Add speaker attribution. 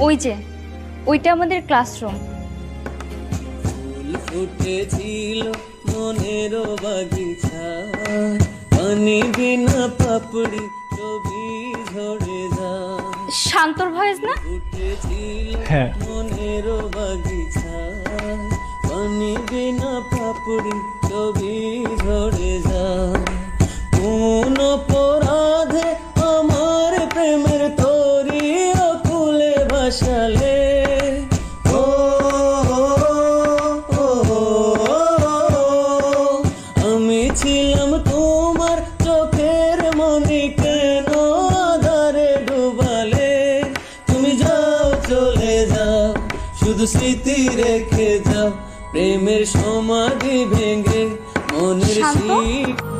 Speaker 1: ওই যে ওইটা আমাদের ক্লাসরুম।
Speaker 2: ফুল ফুটেছিল মনের বাগিচায়, পানি বিনা পাপড়ি ছবি ঝরে যায়।
Speaker 1: শান্তর ভয়েস না?
Speaker 2: ফুটেছিল
Speaker 3: হ্যাঁ।
Speaker 2: মনের বাগিচায়, পানি বিনা পাপড়ি ছবি ঝরে যায়। কোন অপরাধে আমার প্রেমের তরি অকুলে ভাসালে, ও আমি ছিলাম তোমার চোখের মনি, কেন আধারে ডুবালে? তুমি যাও চলে যাও, শুধু স্মৃতি রেখে যাও, প্রেমের সমাধি ভেঙে মনের
Speaker 1: শান্ত?
Speaker 2: শীত।